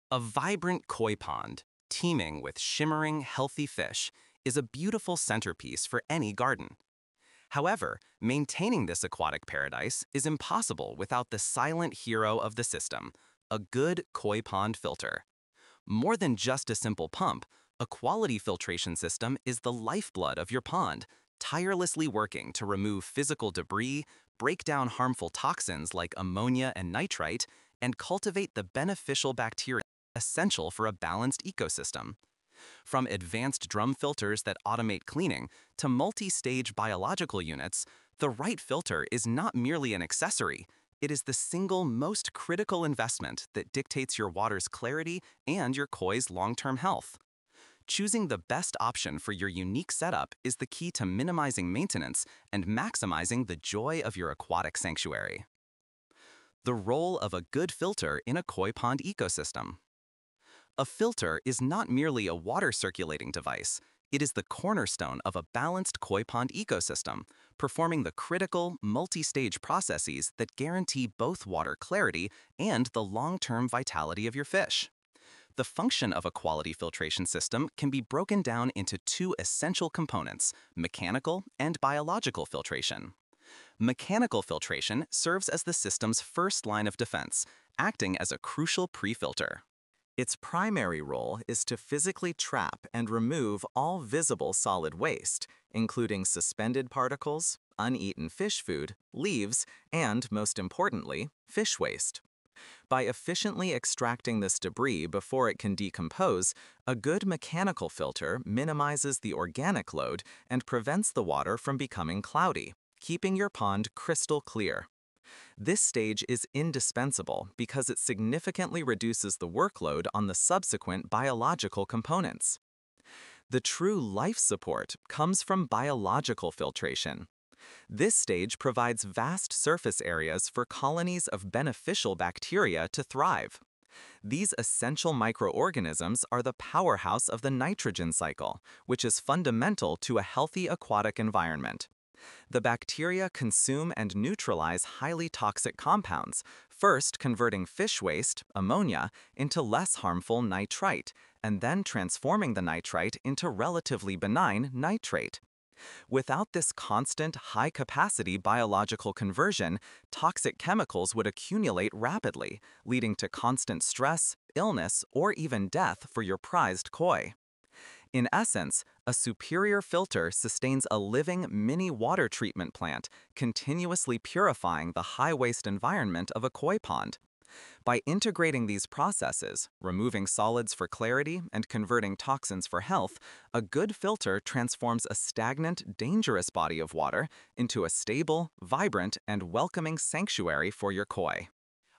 A vibrant koi pond, teeming with shimmering, healthy fish, is a beautiful centerpiece for any garden. However, maintaining this aquatic paradise is impossible without the silent hero of the system, a good koi pond filter. More than just a simple pump, a quality filtration system is the lifeblood of your pond, tirelessly working to remove physical debris, break down harmful toxins like ammonia and nitrite, and cultivate the beneficial bacteria essential for a balanced ecosystem. From advanced drum filters that automate cleaning to multi-stage biological units, the right filter is not merely an accessory. It is the single most critical investment that dictates your water's clarity and your koi's long-term health. Choosing the best option for your unique setup is the key to minimizing maintenance and maximizing the joy of your aquatic sanctuary. The role of a good filter in a koi pond ecosystem. A filter is not merely a water circulating device, it is the cornerstone of a balanced koi pond ecosystem, performing the critical, multi-stage processes that guarantee both water clarity and the long-term vitality of your fish. The function of a quality filtration system can be broken down into two essential components, mechanical and biological filtration. Mechanical filtration serves as the system's first line of defense, acting as a crucial pre-filter. Its primary role is to physically trap and remove all visible solid waste, including suspended particles, uneaten fish food, leaves, and, most importantly, fish waste. By efficiently extracting this debris before it can decompose, a good mechanical filter minimizes the organic load and prevents the water from becoming cloudy, keeping your pond crystal clear. This stage is indispensable because it significantly reduces the workload on the subsequent biological components. The true life support comes from biological filtration. This stage provides vast surface areas for colonies of beneficial bacteria to thrive. These essential microorganisms are the powerhouse of the nitrogen cycle, which is fundamental to a healthy aquatic environment. The bacteria consume and neutralize highly toxic compounds, first converting fish waste, ammonia, into less harmful nitrite, and then transforming the nitrite into relatively benign nitrate. Without this constant, high-capacity biological conversion, toxic chemicals would accumulate rapidly, leading to constant stress, illness, or even death for your prized koi. In essence, a superior filter sustains a living mini water treatment plant, continuously purifying the high-waste environment of a koi pond. By integrating these processes, removing solids for clarity and converting toxins for health, a good filter transforms a stagnant, dangerous body of water into a stable, vibrant, and welcoming sanctuary for your koi.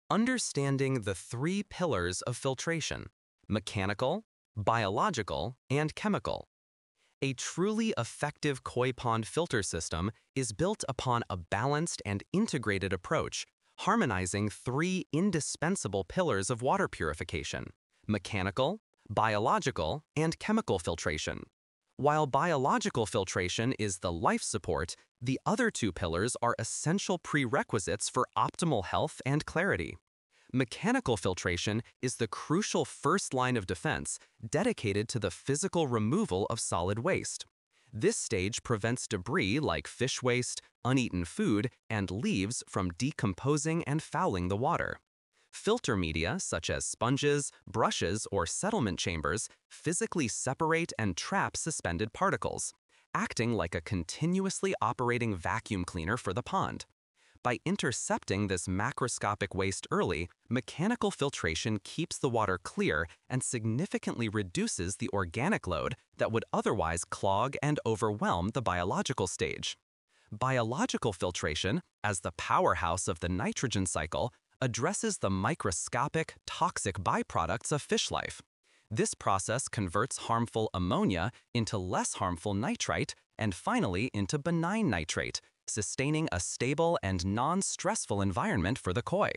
Understanding the three pillars of filtration: mechanical, biological, and chemical. A truly effective koi pond filter system is built upon a balanced and integrated approach, harmonizing three indispensable pillars of water purification: mechanical, biological, and chemical filtration. While biological filtration is the life support, the other two pillars are essential prerequisites for optimal health and clarity. Mechanical filtration is the crucial first line of defense dedicated to the physical removal of solid waste. This stage prevents debris like fish waste, uneaten food, and leaves from decomposing and fouling the water. Filter media, such as sponges, brushes, or settlement chambers, physically separate and trap suspended particles, acting like a continuously operating vacuum cleaner for the pond. By intercepting this macroscopic waste early, mechanical filtration keeps the water clear and significantly reduces the organic load that would otherwise clog and overwhelm the biological stage. Biological filtration, as the powerhouse of the nitrogen cycle, addresses the microscopic, toxic byproducts of fish life. This process converts harmful ammonia into less harmful nitrite and finally into benign nitrate, sustaining a stable and non-stressful environment for the koi.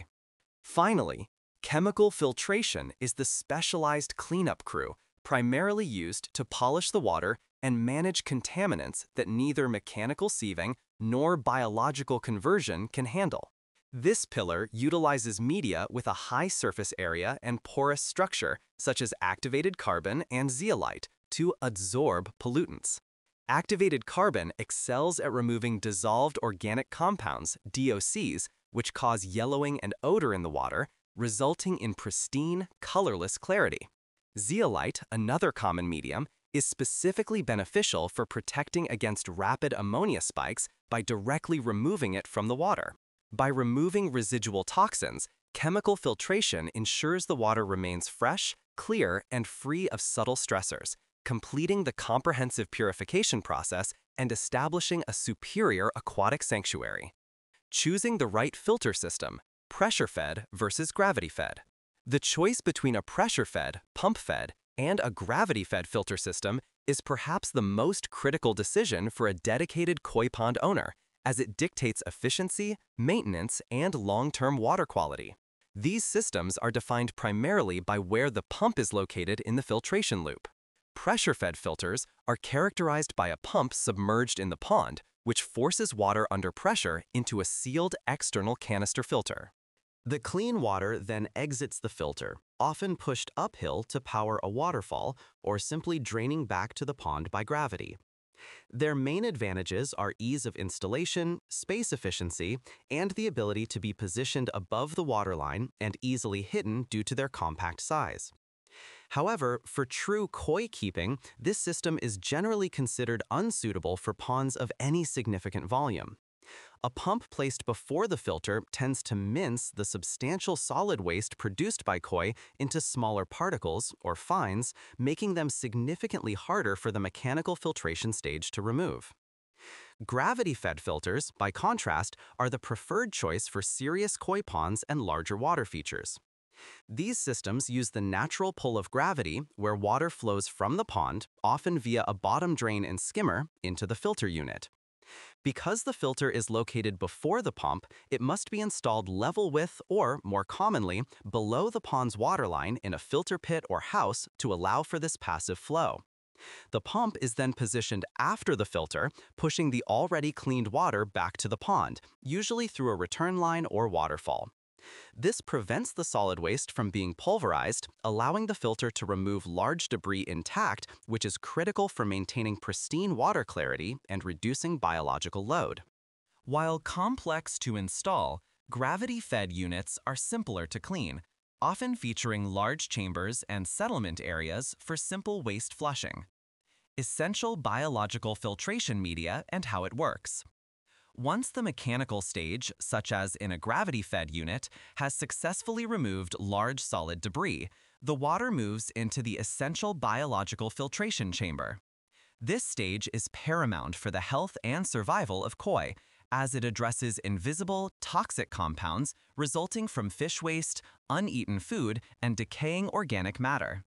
Finally, chemical filtration is the specialized cleanup crew primarily used to polish the water and manage contaminants that neither mechanical sieving nor biological conversion can handle. This pillar utilizes media with a high surface area and porous structure, such as activated carbon and zeolite, to adsorb pollutants. Activated carbon excels at removing dissolved organic compounds, DOCs, which cause yellowing and odor in the water, resulting in pristine, colorless clarity. Zeolite, another common medium, is specifically beneficial for protecting against rapid ammonia spikes by directly removing it from the water. By removing residual toxins, chemical filtration ensures the water remains fresh, clear, and free of subtle stressors, completing the comprehensive purification process and establishing a superior aquatic sanctuary. Choosing the right filter system, pressure-fed versus gravity-fed. The choice between a pressure-fed, pump-fed, and a gravity-fed filter system is perhaps the most critical decision for a dedicated koi pond owner, as it dictates efficiency, maintenance, and long-term water quality. These systems are defined primarily by where the pump is located in the filtration loop. Pressure-fed filters are characterized by a pump submerged in the pond, which forces water under pressure into a sealed external canister filter. The clean water then exits the filter, often pushed uphill to power a waterfall or simply draining back to the pond by gravity. Their main advantages are ease of installation, space efficiency, and the ability to be positioned above the waterline and easily hidden due to their compact size. However, for true koi keeping, this system is generally considered unsuitable for ponds of any significant volume. A pump placed before the filter tends to mince the substantial solid waste produced by koi into smaller particles, or fines, making them significantly harder for the mechanical filtration stage to remove. Gravity-fed filters, by contrast, are the preferred choice for serious koi ponds and larger water features. These systems use the natural pull of gravity, where water flows from the pond, often via a bottom drain and skimmer, into the filter unit. Because the filter is located before the pump, it must be installed level with, or more commonly, below the pond's waterline in a filter pit or house to allow for this passive flow. The pump is then positioned after the filter, pushing the already cleaned water back to the pond, usually through a return line or waterfall. This prevents the solid waste from being pulverized, allowing the filter to remove large debris intact, which is critical for maintaining pristine water clarity and reducing biological load. While complex to install, gravity-fed units are simpler to clean, often featuring large chambers and settlement areas for simple waste flushing. Essential biological filtration media and how it works. Once the mechanical stage, such as in a gravity-fed unit, has successfully removed large solid debris, the water moves into the essential biological filtration chamber. This stage is paramount for the health and survival of koi, as it addresses invisible, toxic compounds resulting from fish waste, uneaten food, and decaying organic matter.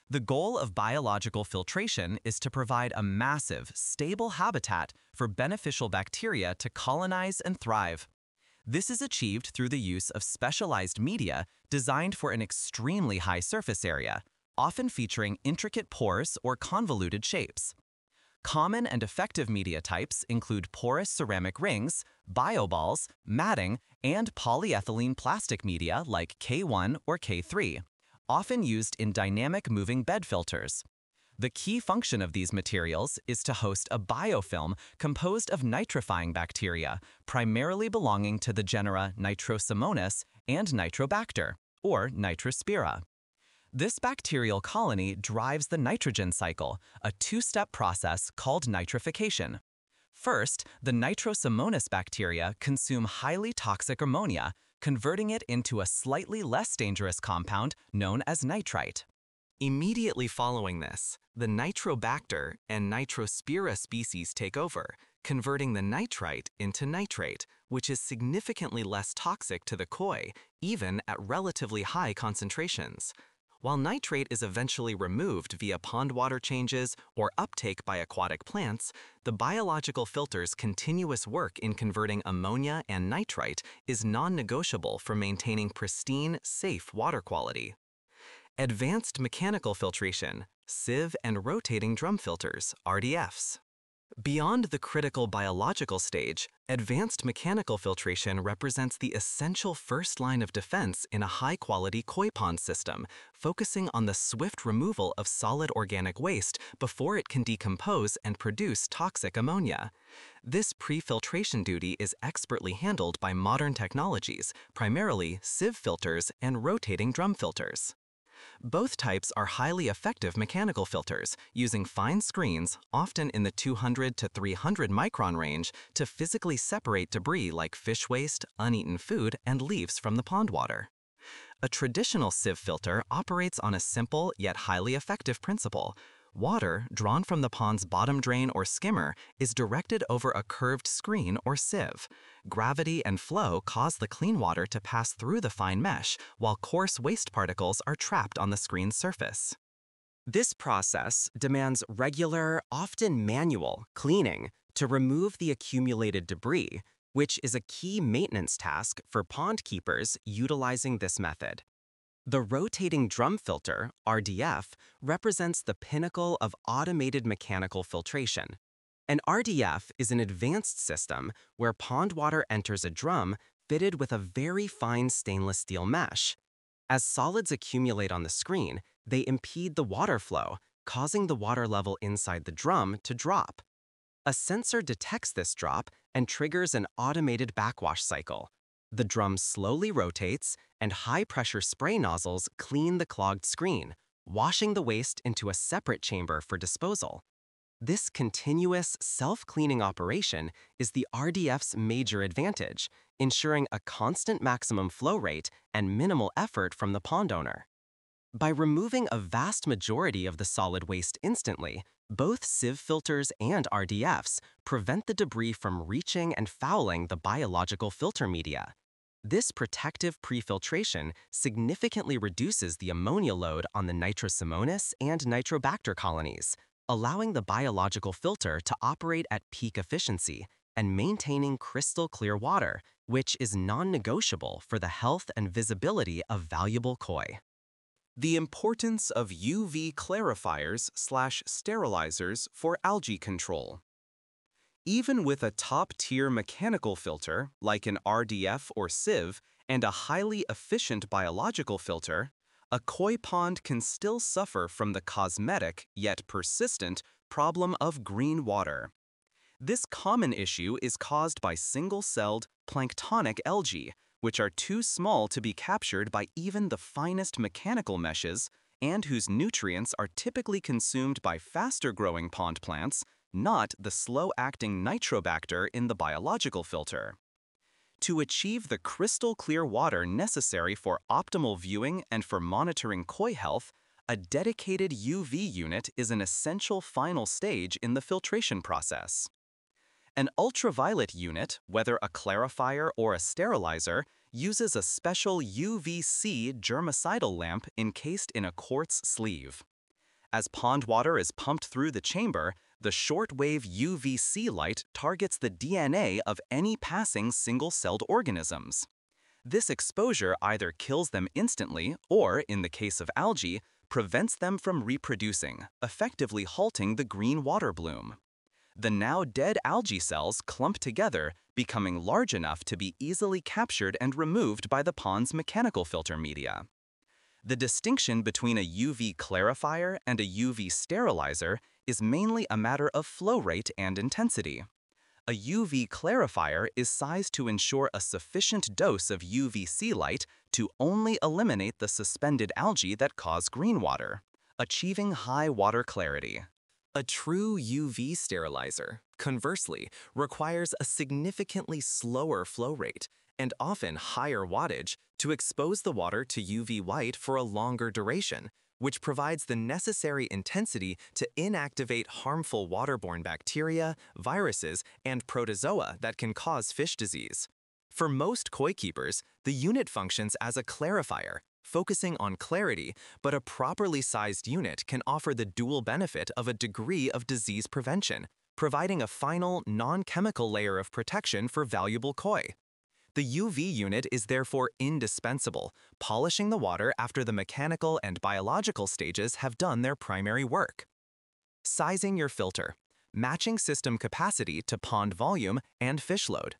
The goal of biological filtration is to provide a massive, stable habitat for beneficial bacteria to colonize and thrive. This is achieved through the use of specialized media designed for an extremely high surface area, often featuring intricate pores or convoluted shapes. Common and effective media types include porous ceramic rings, bioballs, matting, and polyethylene plastic media like K1 or K3. Often used in dynamic moving bed filters. The key function of these materials is to host a biofilm composed of nitrifying bacteria, primarily belonging to the genera Nitrosomonas and Nitrobacter, or Nitrospira. This bacterial colony drives the nitrogen cycle, a two-step process called nitrification. First, the Nitrosomonas bacteria consume highly toxic ammonia, converting it into a slightly less dangerous compound known as nitrite. Immediately following this, the Nitrobacter and Nitrospira species take over, converting the nitrite into nitrate, which is significantly less toxic to the koi, even at relatively high concentrations. While nitrate is eventually removed via pond water changes or uptake by aquatic plants, the biological filter's continuous work in converting ammonia and nitrite is non-negotiable for maintaining pristine, safe water quality. Advanced mechanical filtration, sieve and rotating drum filters, RDFs. Beyond the critical biological stage, advanced mechanical filtration represents the essential first line of defense in a high-quality koi pond system, focusing on the swift removal of solid organic waste before it can decompose and produce toxic ammonia. This pre-filtration duty is expertly handled by modern technologies, primarily sieve filters and rotating drum filters. Both types are highly effective mechanical filters, using fine screens, often in the 200 to 300 micron range, to physically separate debris like fish waste, uneaten food, and leaves from the pond water. A traditional sieve filter operates on a simple yet highly effective principle. Water, drawn from the pond's bottom drain or skimmer, is directed over a curved screen or sieve. Gravity and flow cause the clean water to pass through the fine mesh, while coarse waste particles are trapped on the screen's surface. This process demands regular, often manual, cleaning to remove the accumulated debris, which is a key maintenance task for pond keepers utilizing this method. The rotating drum filter, RDF, represents the pinnacle of automated mechanical filtration. An RDF is an advanced system where pond water enters a drum fitted with a very fine stainless steel mesh. As solids accumulate on the screen, they impede the water flow, causing the water level inside the drum to drop. A sensor detects this drop and triggers an automated backwash cycle. The drum slowly rotates, and high-pressure spray nozzles clean the clogged screen, washing the waste into a separate chamber for disposal. This continuous, self-cleaning operation is the RDF's major advantage, ensuring a constant maximum flow rate and minimal effort from the pond owner. By removing a vast majority of the solid waste instantly, both sieve filters and RDFs prevent the debris from reaching and fouling the biological filter media. This protective pre-filtration significantly reduces the ammonia load on the Nitrosomonas and Nitrobacter colonies, allowing the biological filter to operate at peak efficiency and maintaining crystal clear water, which is non-negotiable for the health and visibility of valuable koi. The importance of UV clarifiers/sterilizers for algae control. Even with a top-tier mechanical filter, like an RDF or sieve, and a highly efficient biological filter, a koi pond can still suffer from the cosmetic, yet persistent, problem of green water. This common issue is caused by single-celled, planktonic algae, which are too small to be captured by even the finest mechanical meshes, and whose nutrients are typically consumed by faster-growing pond plants, not the slow-acting Nitrobacter in the biological filter. To achieve the crystal-clear water necessary for optimal viewing and for monitoring koi health, a dedicated UV unit is an essential final stage in the filtration process. An ultraviolet unit, whether a clarifier or a sterilizer, uses a special UVC germicidal lamp encased in a quartz sleeve. As pond water is pumped through the chamber, the short-wave UVC light targets the DNA of any passing single-celled organisms. This exposure either kills them instantly or, in the case of algae, prevents them from reproducing, effectively halting the green water bloom. The now dead algae cells clump together, becoming large enough to be easily captured and removed by the pond's mechanical filter media. The distinction between a UV clarifier and a UV sterilizer is mainly a matter of flow rate and intensity. A UV clarifier is sized to ensure a sufficient dose of UVC light to only eliminate the suspended algae that cause green water, achieving high water clarity. A true UV sterilizer, conversely, requires a significantly slower flow rate and often higher wattage to expose the water to UV light for a longer duration, which provides the necessary intensity to inactivate harmful waterborne bacteria, viruses, and protozoa that can cause fish disease. For most koi keepers, the unit functions as a clarifier, focusing on clarity, but a properly sized unit can offer the dual benefit of a degree of disease prevention, providing a final, non-chemical layer of protection for valuable koi. The UV unit is therefore indispensable, polishing the water after the mechanical and biological stages have done their primary work. Sizing your filter. matching system capacity to pond volume and fish load.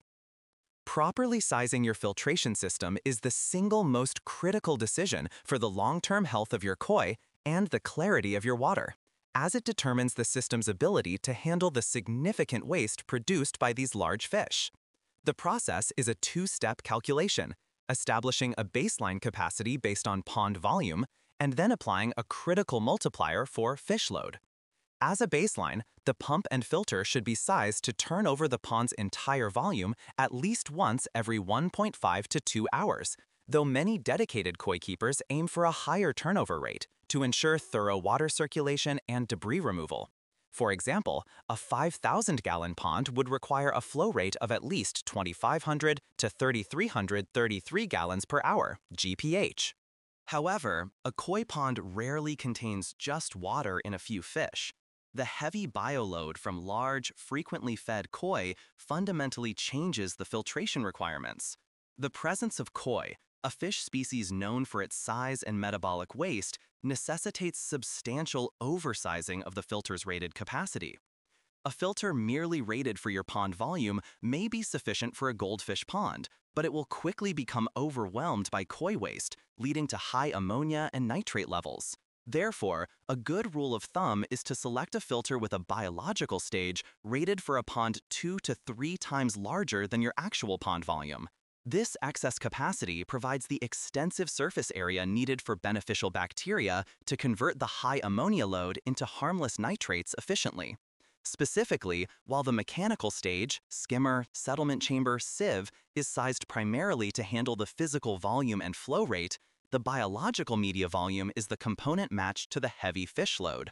Properly sizing your filtration system is the single most critical decision for the long-term health of your koi and the clarity of your water, as it determines the system's ability to handle the significant waste produced by these large fish. The process is a two-step calculation, establishing a baseline capacity based on pond volume and then applying a critical multiplier for fish load. As a baseline, the pump and filter should be sized to turn over the pond's entire volume at least once every 1.5 to 2 hours, though many dedicated koi keepers aim for a higher turnover rate to ensure thorough water circulation and debris removal. For example, a 5,000-gallon pond would require a flow rate of at least 2,500 to 3,333 gallons per hour, GPH. However, a koi pond rarely contains just water in a few fish. The heavy bioload from large, frequently fed koi fundamentally changes the filtration requirements. The presence of koi, a fish species known for its size and metabolic waste, necessitates substantial oversizing of the filter's rated capacity. A filter merely rated for your pond volume may be sufficient for a goldfish pond, but it will quickly become overwhelmed by koi waste, leading to high ammonia and nitrate levels. Therefore, a good rule of thumb is to select a filter with a biological stage rated for a pond 2 to 3 times larger than your actual pond volume. This excess capacity provides the extensive surface area needed for beneficial bacteria to convert the high ammonia load into harmless nitrates efficiently. Specifically, while the mechanical stage, skimmer, settlement chamber, sieve, is sized primarily to handle the physical volume and flow rate, the biological media volume is the component matched to the heavy fish load.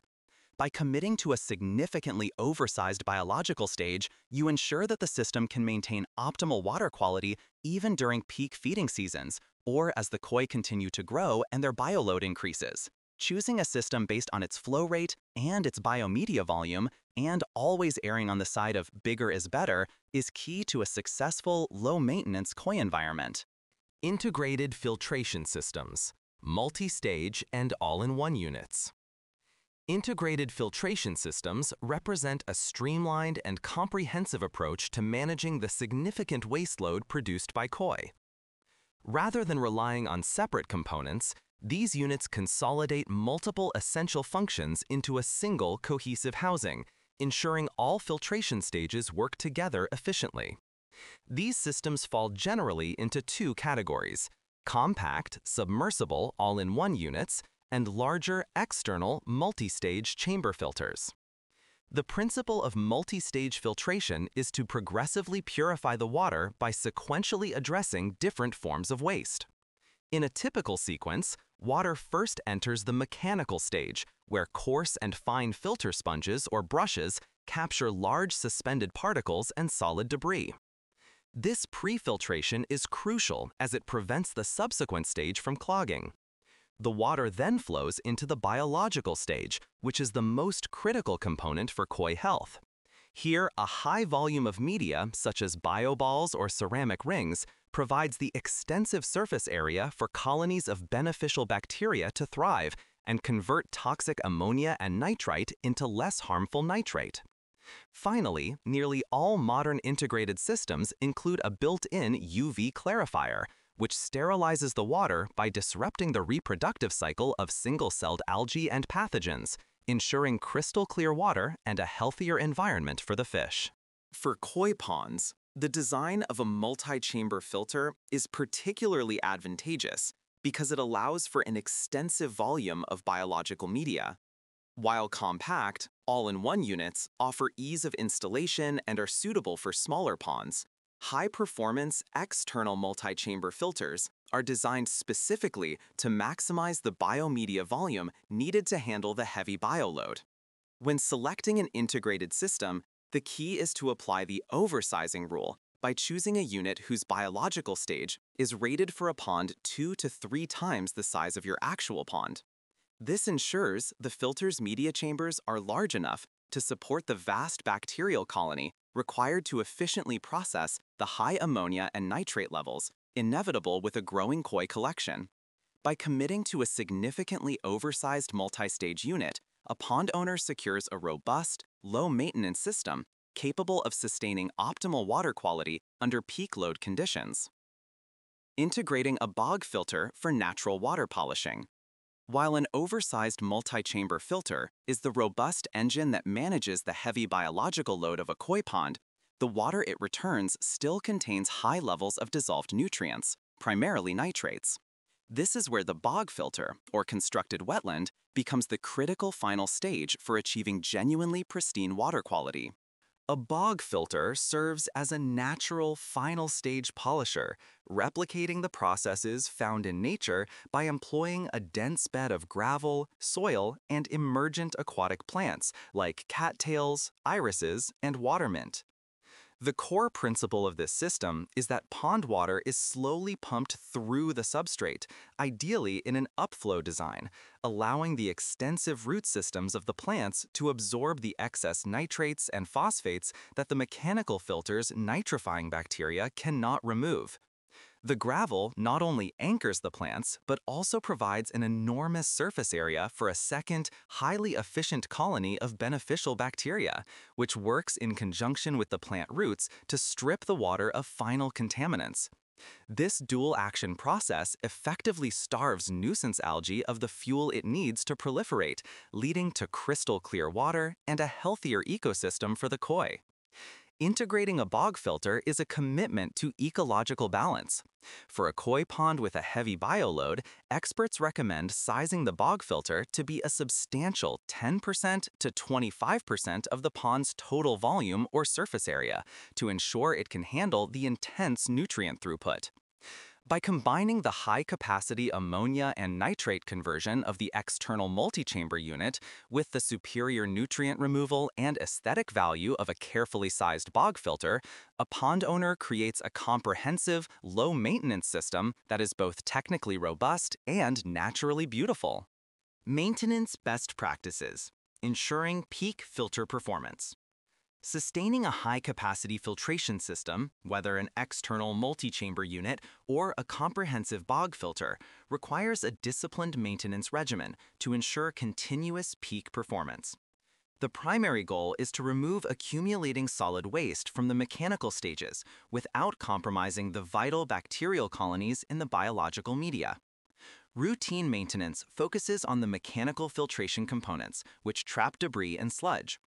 By committing to a significantly oversized biological stage, you ensure that the system can maintain optimal water quality even during peak feeding seasons, or as the koi continue to grow and their bioload increases. Choosing a system based on its flow rate and its biomedia volume, and always erring on the side of bigger is better, is key to a successful, low-maintenance koi environment. Integrated filtration systems, multi-stage and all-in-one units. Integrated filtration systems represent a streamlined and comprehensive approach to managing the significant waste load produced by koi. Rather than relying on separate components, these units consolidate multiple essential functions into a single cohesive housing, ensuring all filtration stages work together efficiently. These systems fall generally into two categories: compact, submersible all-in-one units and larger, external, multi-stage chamber filters. The principle of multi-stage filtration is to progressively purify the water by sequentially addressing different forms of waste. In a typical sequence, water first enters the mechanical stage, where coarse and fine filter sponges or brushes capture large suspended particles and solid debris. This pre-filtration is crucial as it prevents the subsequent stage from clogging. The water then flows into the biological stage, which is the most critical component for koi health. Here, a high volume of media, such as bioballs or ceramic rings, provides the extensive surface area for colonies of beneficial bacteria to thrive and convert toxic ammonia and nitrite into less harmful nitrate. Finally, nearly all modern integrated systems include a built-in UV clarifier, which sterilizes the water by disrupting the reproductive cycle of single-celled algae and pathogens, ensuring crystal clear water and a healthier environment for the fish. For koi ponds, the design of a multi-chamber filter is particularly advantageous because it allows for an extensive volume of biological media. While compact, all-in-one units offer ease of installation and are suitable for smaller ponds, high-performance external multi-chamber filters are designed specifically to maximize the biomedia volume needed to handle the heavy bioload. When selecting an integrated system, the key is to apply the oversizing rule by choosing a unit whose biological stage is rated for a pond 2 to 3 times the size of your actual pond. This ensures the filter's media chambers are large enough to support the vast bacterial colony required to efficiently process the high ammonia and nitrate levels inevitable with a growing koi collection. By committing to a significantly oversized multi-stage unit, a pond owner secures a robust, low-maintenance system capable of sustaining optimal water quality under peak load conditions. Integrating a bog filter for natural water polishing. While an oversized multi-chamber filter is the robust engine that manages the heavy biological load of a koi pond, the water it returns still contains high levels of dissolved nutrients, primarily nitrates. This is where the bog filter, or constructed wetland, becomes the critical final stage for achieving genuinely pristine water quality. A bog filter serves as a natural final stage polisher, replicating the processes found in nature by employing a dense bed of gravel, soil, and emergent aquatic plants like cattails, irises, and water mint. The core principle of this system is that pond water is slowly pumped through the substrate, ideally in an upflow design, allowing the extensive root systems of the plants to absorb the excess nitrates and phosphates that the mechanical filter's nitrifying bacteria cannot remove. The gravel not only anchors the plants, but also provides an enormous surface area for a second, highly efficient colony of beneficial bacteria, which works in conjunction with the plant roots to strip the water of final contaminants. This dual-action process effectively starves nuisance algae of the fuel it needs to proliferate, leading to crystal-clear water and a healthier ecosystem for the koi. Integrating a bog filter is a commitment to ecological balance. For a koi pond with a heavy bioload, experts recommend sizing the bog filter to be a substantial 10% to 25% of the pond's total volume or surface area to ensure it can handle the intense nutrient throughput. By combining the high-capacity ammonia and nitrate conversion of the external multi-chamber unit with the superior nutrient removal and aesthetic value of a carefully sized bog filter, a pond owner creates a comprehensive, low-maintenance system that is both technically robust and naturally beautiful. Maintenance best practices, ensuring peak filter performance. Sustaining a high-capacity filtration system, whether an external multi-chamber unit or a comprehensive bog filter, requires a disciplined maintenance regimen to ensure continuous peak performance. The primary goal is to remove accumulating solid waste from the mechanical stages without compromising the vital bacterial colonies in the biological media. Routine maintenance focuses on the mechanical filtration components, which trap debris and sludge.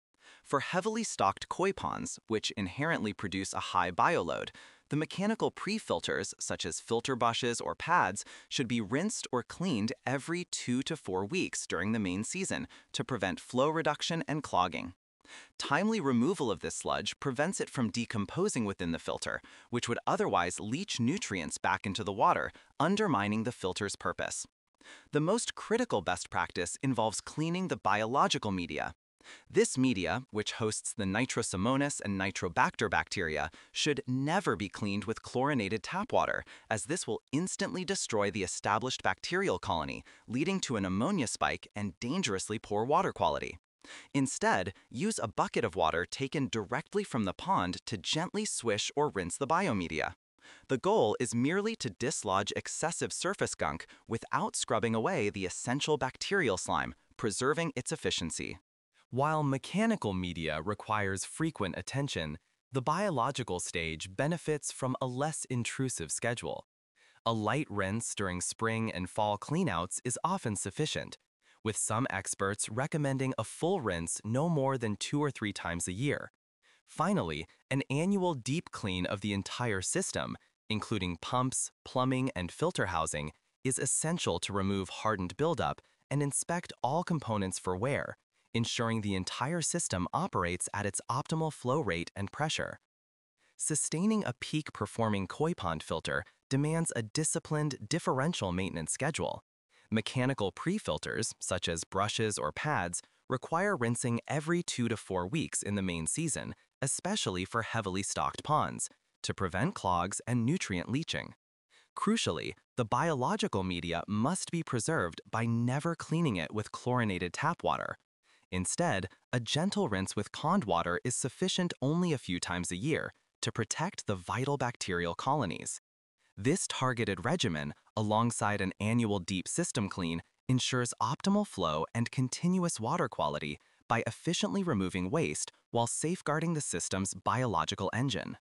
For heavily stocked koi ponds, which inherently produce a high bioload, the mechanical pre-filters, such as filter bushes or pads, should be rinsed or cleaned every 2 to 4 weeks during the main season to prevent flow reduction and clogging. Timely removal of this sludge prevents it from decomposing within the filter, which would otherwise leach nutrients back into the water, undermining the filter's purpose. The most critical best practice involves cleaning the biological media. This media, which hosts the Nitrosomonas and Nitrobacter bacteria, should never be cleaned with chlorinated tap water, as this will instantly destroy the established bacterial colony, leading to an ammonia spike and dangerously poor water quality. Instead, use a bucket of water taken directly from the pond to gently swish or rinse the biomedia. The goal is merely to dislodge excessive surface gunk without scrubbing away the essential bacterial slime, preserving its efficiency. While mechanical media requires frequent attention, the biological stage benefits from a less intrusive schedule. A light rinse during spring and fall cleanouts is often sufficient, with some experts recommending a full rinse no more than 2 or 3 times a year. Finally, an annual deep clean of the entire system, including pumps, plumbing, and filter housing, is essential to remove hardened buildup and inspect all components for wear, ensuring the entire system operates at its optimal flow rate and pressure. Sustaining a peak-performing koi pond filter demands a disciplined differential maintenance schedule. Mechanical pre-filters, such as brushes or pads, require rinsing every 2 to 4 weeks in the main season, especially for heavily stocked ponds, to prevent clogs and nutrient leaching. Crucially, the biological media must be preserved by never cleaning it with chlorinated tap water. Instead, a gentle rinse with pond water is sufficient only a few times a year to protect the vital bacterial colonies. This targeted regimen, alongside an annual deep system clean, ensures optimal flow and continuous water quality by efficiently removing waste while safeguarding the system's biological engine.